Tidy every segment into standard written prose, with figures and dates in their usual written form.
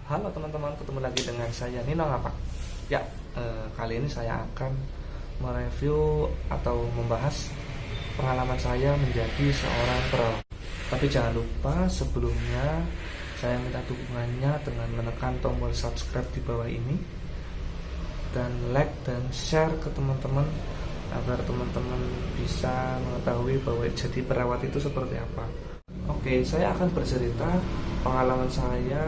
Halo teman-teman, ketemu lagi dengan saya Nino Ngapak. Ya, kali ini saya akan mereview atau membahas pengalaman saya menjadi seorang perawat. Tapi jangan lupa sebelumnya saya minta dukungannya dengan menekan tombol subscribe di bawah ini dan like dan share ke teman-teman agar teman-teman bisa mengetahui bahwa jadi perawat itu seperti apa. Oke, saya akan bercerita pengalaman saya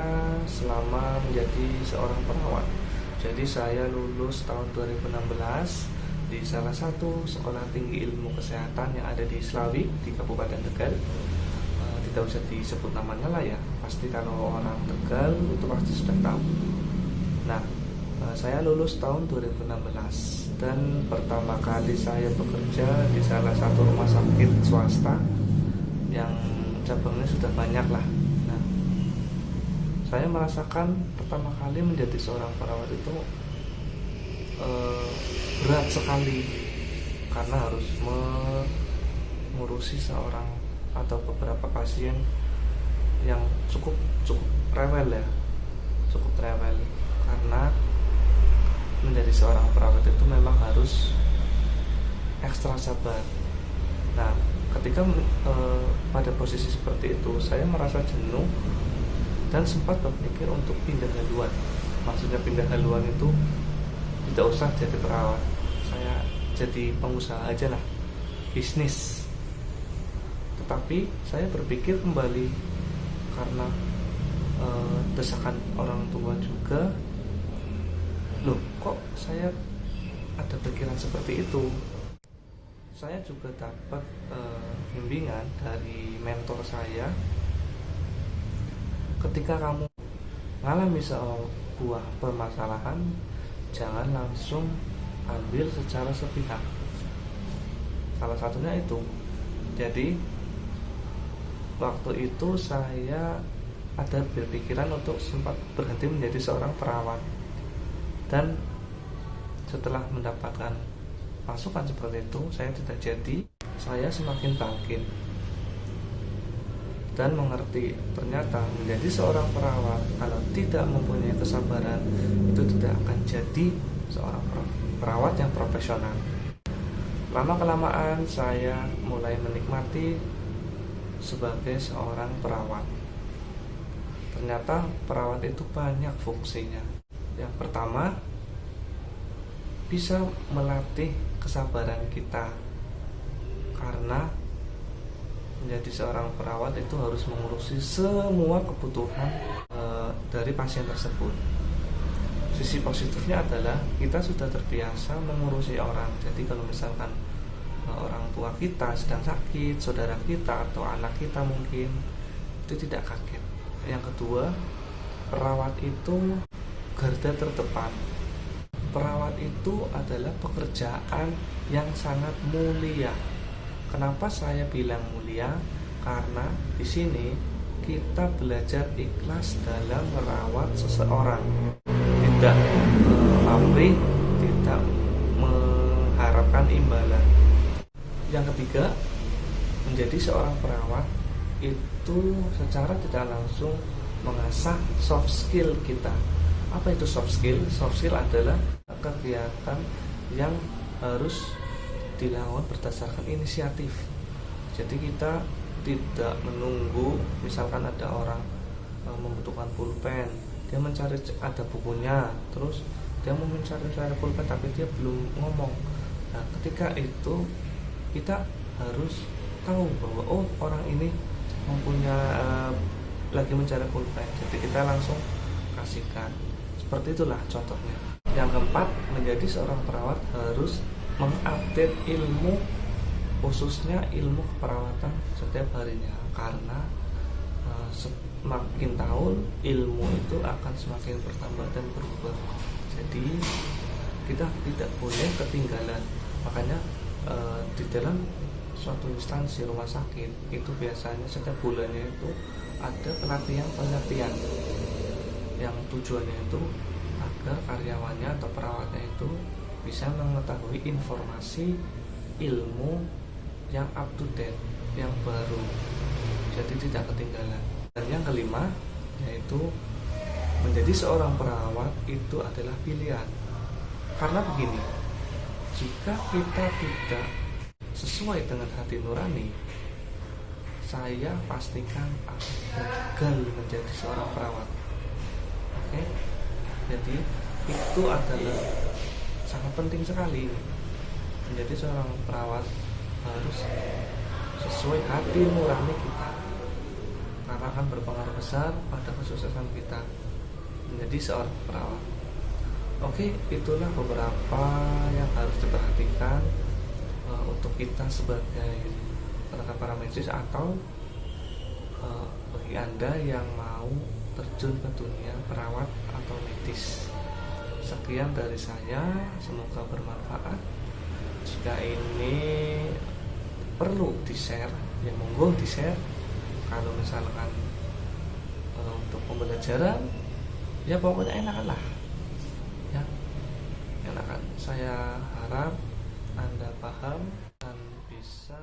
selama menjadi seorang perawat. Jadi saya lulus tahun 2016 di salah satu sekolah tinggi ilmu kesehatan yang ada di Slawi, di Kabupaten Tegal. Tidak usah disebut namanya lah ya, pasti kalau orang Tegal itu pasti sudah tahu. Nah, saya lulus tahun 2016 dan pertama kali saya bekerja di salah satu rumah sakit swasta yang cabangnya sudah banyak lah. Nah, saya merasakan pertama kali menjadi seorang perawat itu berat sekali karena harus mengurusi seorang atau beberapa pasien yang cukup rewel ya, cukup rewel karena menjadi seorang perawat itu memang harus ekstra sabar. Nah, ketika pada posisi seperti itu saya merasa jenuh dan sempat berpikir untuk pindah haluan. Maksudnya pindah haluan itu tidak usah jadi perawat, saya jadi pengusaha aja lah, bisnis. Tetapi saya berpikir kembali karena desakan orang tua juga, loh kok saya ada pikiran seperti itu. Saya juga dapat bimbingan dari mentor saya, ketika kamu mengalami sebuah permasalahan jangan langsung ambil secara sepihak. Salah satunya itu. Jadi waktu itu saya ada berpikiran untuk sempat berhenti menjadi seorang perawat, dan setelah mendapatkan masukan seperti itu saya tidak jadi. Saya semakin bangkit dan mengerti ternyata menjadi seorang perawat kalau tidak mempunyai kesabaran itu tidak akan jadi seorang perawat yang profesional. Lama-kelamaan saya mulai menikmati sebagai seorang perawat. Ternyata perawat itu banyak fungsinya. Yang pertama, bisa melatih kesabaran kita, karena menjadi seorang perawat itu harus mengurusi semua kebutuhan dari pasien tersebut. Sisi positifnya adalah kita sudah terbiasa mengurusi orang. Jadi kalau misalkan orang tua kita sedang sakit, saudara kita atau anak kita mungkin, itu tidak kaget. Yang kedua, perawat itu garda terdepan. Perawat itu adalah pekerjaan yang sangat mulia. Kenapa saya bilang mulia? Karena di sini kita belajar ikhlas dalam merawat seseorang, tidak pamrih, tidak mengharapkan imbalan. Yang ketiga, menjadi seorang perawat itu secara tidak langsung mengasah soft skill kita. Apa itu soft skill? Soft skill adalah kegiatan yang harus dilakukan berdasarkan inisiatif. Jadi kita tidak menunggu, misalkan ada orang membutuhkan pulpen, dia mencari, ada bukunya, terus dia mau mencari pulpen tapi dia belum ngomong. Nah, ketika itu kita harus tahu bahwa oh orang ini mempunyai lagi mencari pulpen, jadi kita langsung kasihkan. Seperti itulah contohnya. Yang keempat, menjadi seorang perawat harus mengupdate ilmu, khususnya ilmu keperawatan setiap harinya, karena semakin tahun ilmu itu akan semakin bertambah dan berubah. Jadi kita tidak boleh ketinggalan. Makanya di dalam suatu instansi rumah sakit itu biasanya setiap bulannya itu ada pelatihan yang tujuannya itu agar karyawannya atau perawatnya itu bisa mengetahui informasi ilmu yang up to date, yang baru, jadi tidak ketinggalan. Dan yang kelima yaitu menjadi seorang perawat itu adalah pilihan. Karena begini, jika kita tidak sesuai dengan hati nurani, saya pastikan akan gagal menjadi seorang perawat. Oke, jadi itu adalah sangat penting sekali. Menjadi seorang perawat harus sesuai hati nurani kita, karena akan berpengaruh besar pada kesuksesan kita menjadi seorang perawat. Oke, itulah beberapa yang harus diperhatikan untuk kita sebagai tenaga paramedis atau bagi Anda yang mau terjun ke dunia perawat atau medis. Sekian dari saya, semoga bermanfaat. Jika ini perlu di-share, ya monggo di-share. Kalau misalkan untuk pembelajaran, ya pokoknya enakan lah, ya enakan. Saya harap Anda paham dan bisa